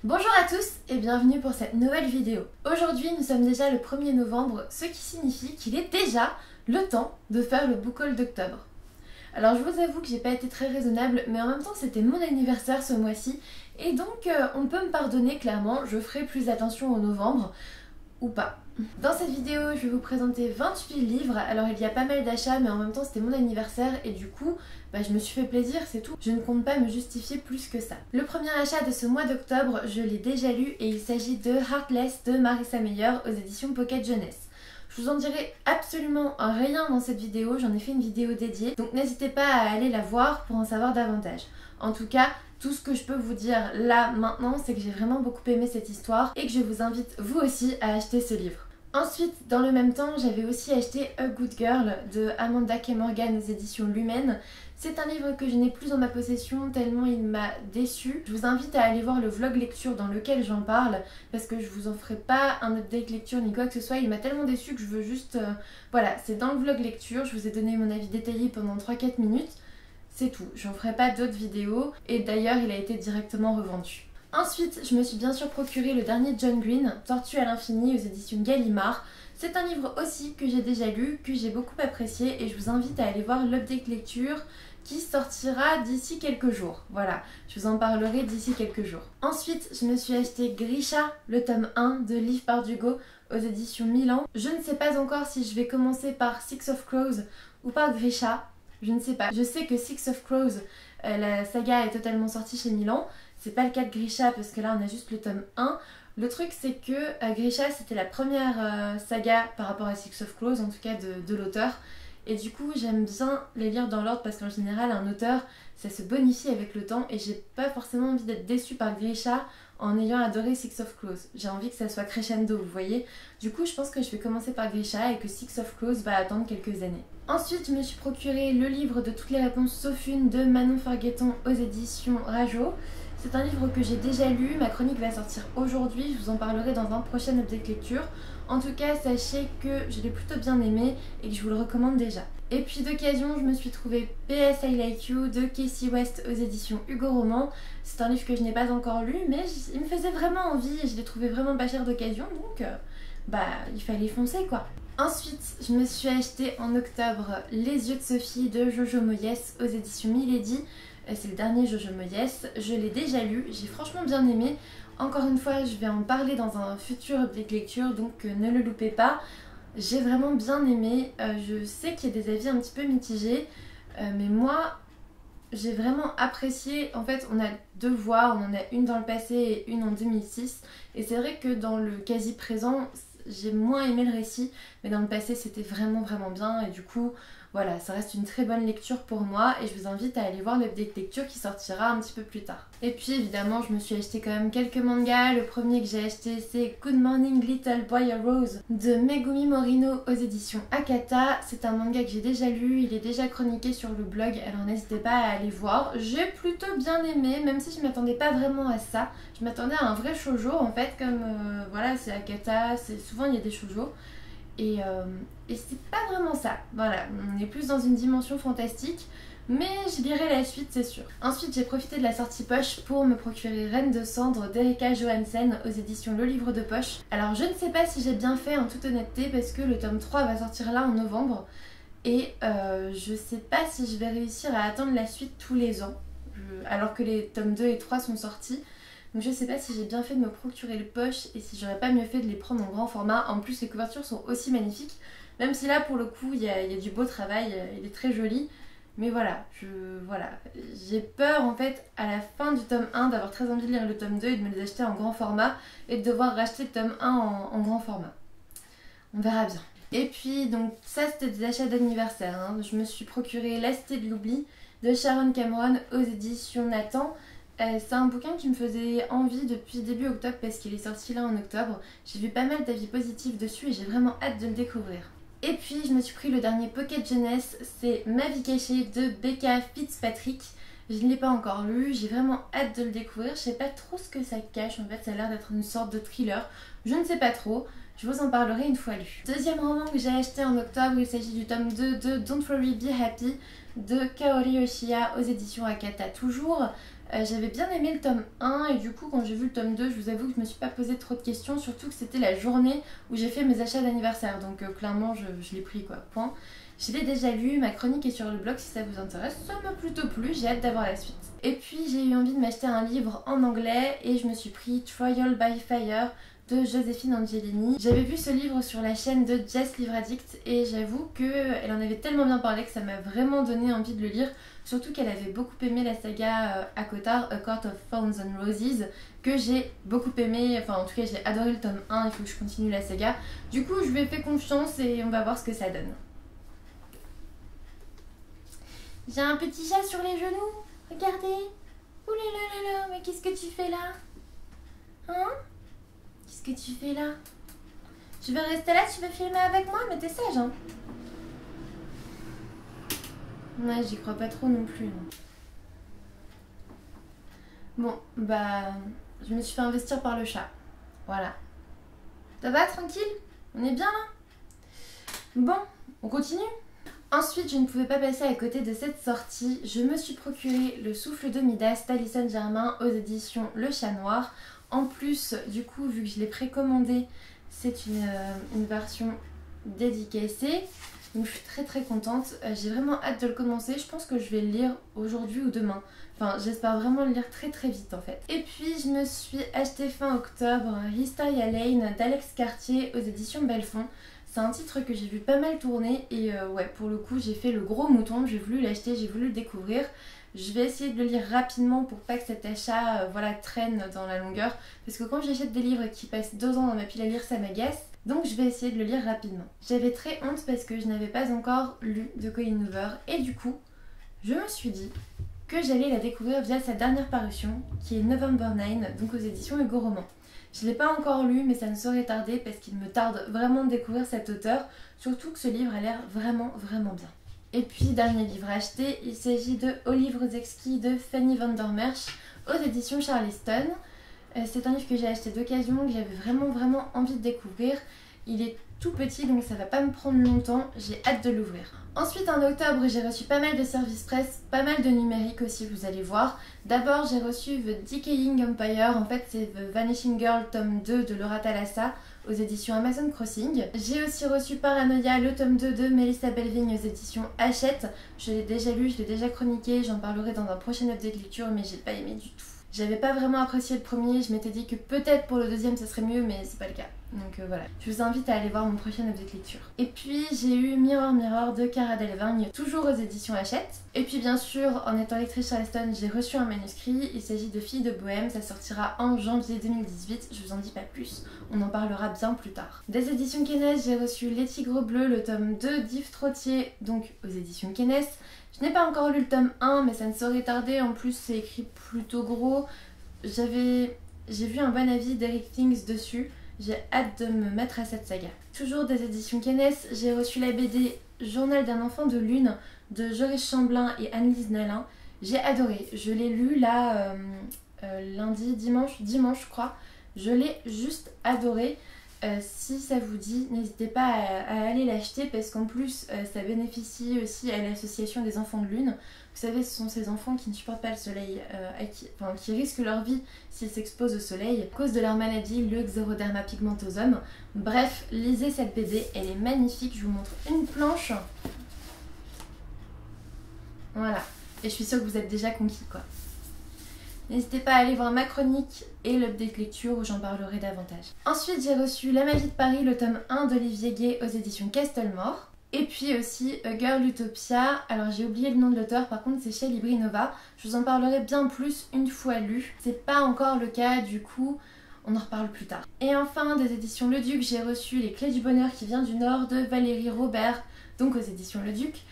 Bonjour à tous et bienvenue pour cette nouvelle vidéo. Aujourd'hui nous sommes déjà le 1er novembre, ce qui signifie qu'il est déjà le temps de faire le book haul d'octobre. Alors je vous avoue que j'ai pas été très raisonnable, mais en même temps c'était mon anniversaire ce mois-ci et donc on peut me pardonner clairement, je ferai plus attention au novembre ou pas. Dans cette vidéo je vais vous présenter 28 livres, alors il y a pas mal d'achats mais en même temps c'était mon anniversaire et du coup je me suis fait plaisir, c'est tout. Je ne compte pas me justifier plus que ça. Le premier achat de ce mois d'octobre, je l'ai déjà lu et il s'agit de Heartless de Marissa Meyer aux éditions Pocket Jeunesse. Je vous en dirai absolument rien dans cette vidéo, j'en ai fait une vidéo dédiée, donc n'hésitez pas à aller la voir pour en savoir davantage. En tout cas, tout ce que je peux vous dire là, maintenant, c'est que j'ai vraiment beaucoup aimé cette histoire et que je vous invite vous aussi à acheter ce livre. Ensuite, dans le même temps, j'avais aussi acheté A Good Girl de Amanda K. Morgan aux éditions Lumen. C'est un livre que je n'ai plus en ma possession tellement il m'a déçue. Je vous invite à aller voir le vlog lecture dans lequel j'en parle parce que je vous en ferai pas un update lecture ni quoi que ce soit. Il m'a tellement déçue que je veux juste... Voilà, c'est dans le vlog lecture. Je vous ai donné mon avis détaillé pendant 3-4 minutes. C'est tout. J'en ferai pas d'autres vidéos et d'ailleurs il a été directement revendu. Ensuite, je me suis bien sûr procuré le dernier John Green, Tortue à l'infini aux éditions Gallimard. C'est un livre aussi que j'ai déjà lu, que j'ai beaucoup apprécié et je vous invite à aller voir l'update lecture qui sortira d'ici quelques jours. Voilà, je vous en parlerai d'ici quelques jours. Ensuite, je me suis acheté Grisha, le tome 1 de Liv Bardugo aux éditions Milan. Je ne sais pas encore si je vais commencer par Six of Crows ou par Grisha. Je ne sais pas. Je sais que Six of Crows, la saga est totalement sortie chez Milan. C'est pas le cas de Grisha parce que là on a juste le tome 1. Le truc c'est que Grisha c'était la première saga par rapport à Six of Crows, en tout cas de l'auteur. Et du coup j'aime bien les lire dans l'ordre parce qu'en général un auteur ça se bonifie avec le temps et j'ai pas forcément envie d'être déçue par Grisha en ayant adoré Six of Crows. J'ai envie que ça soit crescendo, vous voyez. Du coup je pense que je vais commencer par Grisha et que Six of Crows va attendre quelques années. Ensuite je me suis procuré le livre de toutes les réponses sauf une de Manon Fargueton aux éditions Rajo. C'est un livre que j'ai déjà lu, ma chronique va sortir aujourd'hui, je vous en parlerai dans un prochain update lecture. En tout cas, sachez que je l'ai plutôt bien aimé et que je vous le recommande déjà. Et puis d'occasion, je me suis trouvé PS I Like You de Casey West aux éditions Hugo Roman. C'est un livre que je n'ai pas encore lu, mais il me faisait vraiment envie et je l'ai trouvé vraiment pas cher d'occasion, donc il fallait foncer quoi. Ensuite, je me suis acheté en octobre Les yeux de Sophie de Jojo Moyes aux éditions Milady. C'est le dernier Jojo Moyes, je l'ai déjà lu, j'ai franchement bien aimé. Encore une fois, je vais en parler dans un futur update lecture, donc ne le loupez pas. J'ai vraiment bien aimé, je sais qu'il y a des avis un petit peu mitigés, mais moi j'ai vraiment apprécié. En fait on a deux voix, on en a une dans le passé et une en 2006. Et c'est vrai que dans le quasi présent, j'ai moins aimé le récit, mais dans le passé c'était vraiment bien et du coup voilà, ça reste une très bonne lecture pour moi et je vous invite à aller voir l'update lecture qui sortira un petit peu plus tard. Et puis évidemment je me suis acheté quand même quelques mangas. Le premier que j'ai acheté c'est Good Morning Little Boy Rose de Megumi Morino aux éditions Akata. C'est un manga que j'ai déjà lu, il est déjà chroniqué sur le blog, alors n'hésitez pas à aller voir. J'ai plutôt bien aimé, même si je m'attendais pas vraiment à ça. Je m'attendais à un vrai shoujo en fait, comme voilà c'est Akata, souvent il y a des shoujo. Et c'est pas vraiment ça, voilà, on est plus dans une dimension fantastique, mais je lirai la suite c'est sûr. Ensuite j'ai profité de la sortie poche pour me procurer Reine de cendre d'Erika Johansen aux éditions Le Livre de Poche. Alors je ne sais pas si j'ai bien fait en toute honnêteté parce que le tome 3 va sortir là en novembre et je sais pas si je vais réussir à attendre la suite tous les ans, alors que les tomes 2 et 3 sont sortis. Donc je sais pas si j'ai bien fait de me procurer le poche et si j'aurais pas mieux fait de les prendre en grand format. En plus les couvertures sont aussi magnifiques, même si là pour le coup il y a du beau travail, il est très joli. Mais voilà, j'ai peur en fait à la fin du tome 1 d'avoir très envie de lire le tome 2 et de me les acheter en grand format et de devoir racheter le tome 1 en grand format. On verra bien. Et puis donc ça c'était des achats d'anniversaire, hein. Je me suis procuré La Cité de l'oubli de Sharon Cameron aux éditions Nathan. C'est un bouquin qui me faisait envie depuis début octobre parce qu'il est sorti là en octobre. J'ai vu pas mal d'avis positifs dessus et j'ai vraiment hâte de le découvrir. Et puis je me suis pris le dernier Pocket Jeunesse, c'est Ma vie cachée de Becca Fitzpatrick. Je ne l'ai pas encore lu, j'ai vraiment hâte de le découvrir. Je sais pas trop ce que ça cache, en fait ça a l'air d'être une sorte de thriller. Je ne sais pas trop, je vous en parlerai une fois lu. Deuxième roman que j'ai acheté en octobre, il s'agit du tome 2 de Don't Worry Be Happy de Kaori Yoshiya aux éditions Akata toujours. J'avais bien aimé le tome 1 et du coup quand j'ai vu le tome 2, je vous avoue que je me suis pas posé trop de questions, surtout que c'était la journée où j'ai fait mes achats d'anniversaire, donc clairement je l'ai pris quoi, point. Je l'ai déjà lu, ma chronique est sur le blog si ça vous intéresse, ça m'a plutôt plu, j'ai hâte d'avoir la suite. Et puis j'ai eu envie de m'acheter un livre en anglais et je me suis pris Trial by Fire de Joséphine Angelini. J'avais vu ce livre sur la chaîne de Jess Livre Addict et j'avoue qu'elle en avait tellement bien parlé que ça m'a vraiment donné envie de le lire. Surtout qu'elle avait beaucoup aimé la saga ACOTAR, A Court of Thorns and Roses, que j'ai beaucoup aimé, enfin en tout cas j'ai adoré le tome 1, il faut que je continue la saga. Du coup je lui ai fait confiance et on va voir ce que ça donne. J'ai un petit chat sur les genoux, regardez. Ouh là là là là, mais qu'est-ce que tu fais là? Hein? Qu'est-ce que tu fais là? Tu veux rester là, tu veux filmer avec moi? Mais t'es sage, hein? Ouais, j'y crois pas trop non plus. Non. Bon, bah... je me suis fait investir par le chat. Voilà. Ça va, tranquille? On est bien là? Bon, on continue? Ensuite, je ne pouvais pas passer à côté de cette sortie. Je me suis procuré Le Souffle de Midas d'Alison Germain aux éditions Le Chat Noir. En plus, du coup, vu que je l'ai précommandé, c'est une version dédicacée. Donc je suis très contente. J'ai vraiment hâte de le commencer. Je pense que je vais le lire aujourd'hui ou demain. Enfin, j'espère vraiment le lire très vite en fait. Et puis, je me suis acheté fin octobre Hysteria Lane d'Alex Cartier aux éditions Belfond. C'est un titre que j'ai vu pas mal tourner et ouais, pour le coup, j'ai fait le gros mouton. J'ai voulu l'acheter, j'ai voulu le découvrir. Je vais essayer de le lire rapidement pour pas que cet achat voilà, traîne dans la longueur. Parce que quand j'achète des livres qui passent 2 ans dans ma pile à lire, ça m'agace. Donc je vais essayer de le lire rapidement. J'avais très honte parce que je n'avais pas encore lu de Colleen Hoover. Et du coup, je me suis dit que j'allais la découvrir via sa dernière parution, qui est November 9, donc aux éditions Hugo Roman. Je ne l'ai pas encore lu, mais ça ne saurait tarder parce qu'il me tarde vraiment de découvrir cet auteur. Surtout que ce livre a l'air vraiment bien. Et puis, dernier livre acheté, il s'agit de Aux livres exquis de Fanny van der Merch aux éditions Charleston. C'est un livre que j'ai acheté d'occasion, que j'avais vraiment envie de découvrir. Il est tout petit donc ça va pas me prendre longtemps, j'ai hâte de l'ouvrir. Ensuite en octobre j'ai reçu pas mal de services presse, pas mal de numérique aussi vous allez voir. D'abord j'ai reçu The Decaying Empire, en fait c'est The Vanishing Girl tome 2 de Laura Thalassa aux éditions Amazon Crossing. J'ai aussi reçu Paranoia, le tome 2 de Melissa Belvigne aux éditions Hachette. Je l'ai déjà lu, je l'ai déjà chroniqué, j'en parlerai dans un prochain update lecture mais j'ai pas aimé du tout. J'avais pas vraiment apprécié le premier, je m'étais dit que peut-être pour le deuxième ça serait mieux mais c'est pas le cas. Donc voilà, je vous invite à aller voir mon prochain update lecture. Et puis j'ai eu Mirror Mirror de Cara Delevingne, toujours aux éditions Hachette. Et puis bien sûr, en étant lectrice Charleston, j'ai reçu un manuscrit, il s'agit de Filles de Bohème, ça sortira en janvier 2018, je vous en dis pas plus, on en parlera bien plus tard. Des éditions Kenes, j'ai reçu Les Tigres Bleus, le tome 2 d'Yves Trottier, donc aux éditions Kenes. Je n'ai pas encore lu le tome 1 mais ça ne saurait tarder, en plus c'est écrit plutôt gros. J'ai vu un bon avis d'Eric Things dessus, j'ai hâte de me mettre à cette saga. Toujours des éditions Kenes, j'ai reçu la BD Journal d'un enfant de lune de Joris Chamblin et Anne-Lise Nalin. J'ai adoré, je l'ai lu là dimanche je crois. Je l'ai juste adoré. Si ça vous dit, n'hésitez pas à aller l'acheter parce qu'en plus ça bénéficie aussi à l'association des enfants de lune. Vous savez, ce sont ces enfants qui ne supportent pas le soleil, qui risquent leur vie s'ils s'exposent au soleil à cause de leur maladie, le Xeroderma pigmentosum. Bref, lisez cette BD, elle est magnifique, je vous montre une planche. Voilà, et je suis sûre que vous êtes déjà conquis quoi. N'hésitez pas à aller voir ma chronique et l'update lecture où j'en parlerai davantage. Ensuite, j'ai reçu La Magie de Paris, le tome 1 d'Olivier Gay aux éditions Castlemore. Et puis aussi A Girl Utopia. Alors j'ai oublié le nom de l'auteur, par contre c'est chez Librinova. Je vous en parlerai bien plus une fois lu. C'est pas encore le cas, du coup on en reparle plus tard. Et enfin, des éditions Le Duc, j'ai reçu Les Clés du Bonheur qui vient du Nord de Valérie Robert, donc aux éditions Le Duc.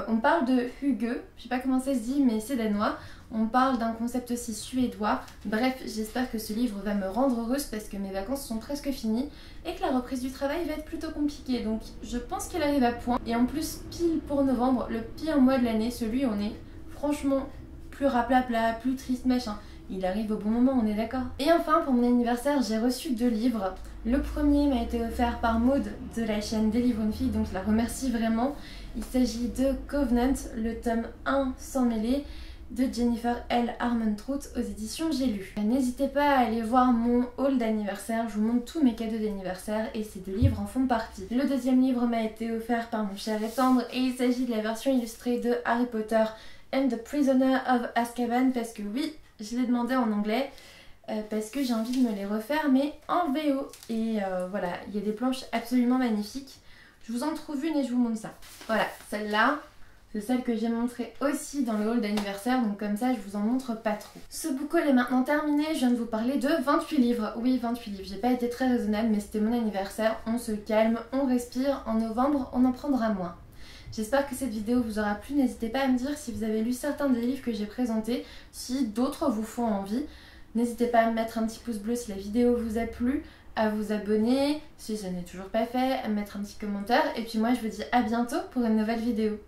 On parle de Hygge, je sais pas comment ça se dit mais c'est danois. On parle d'un concept aussi suédois. Bref, j'espère que ce livre va me rendre heureuse parce que mes vacances sont presque finies et que la reprise du travail va être plutôt compliquée. Donc je pense qu'il arrive à point. Et en plus, pile pour novembre, le pire mois de l'année, celui où on est franchement plus raplapla, plus triste, machin. Il arrive au bon moment, on est d'accord. Et enfin, pour mon anniversaire, j'ai reçu 2 livres. Le premier m'a été offert par Maud de la chaîne Des Livres une Fille, donc je la remercie vraiment. Il s'agit de Covenant, le tome 1 sans mêler. de Jennifer L. Armentrout aux éditions J'ai lu. N'hésitez pas à aller voir mon haul d'anniversaire, je vous montre tous mes cadeaux d'anniversaire et ces 2 livres en font partie. Le 2e livre m'a été offert par mon cher et tendre et il s'agit de la version illustrée de Harry Potter and the Prisoner of Azkaban parce que oui, je l'ai demandé en anglais. Parce que j'ai envie de me les refaire mais en VO et voilà, il y a des planches absolument magnifiques. Je vous en trouve une et je vous montre ça. Voilà, celle-là, c'est celle que j'ai montrée aussi dans le haul d'anniversaire, donc comme ça je vous en montre pas trop. Ce book haul est maintenant terminé, je viens de vous parler de 28 livres. Oui, 28 livres, j'ai pas été très raisonnable mais c'était mon anniversaire, on se calme, on respire, en novembre on en prendra moins. J'espère que cette vidéo vous aura plu, n'hésitez pas à me dire si vous avez lu certains des livres que j'ai présentés, si d'autres vous font envie. N'hésitez pas à me mettre un petit pouce bleu si la vidéo vous a plu, à vous abonner si ce n'est toujours pas fait, à me mettre un petit commentaire et puis moi je vous dis à bientôt pour une nouvelle vidéo.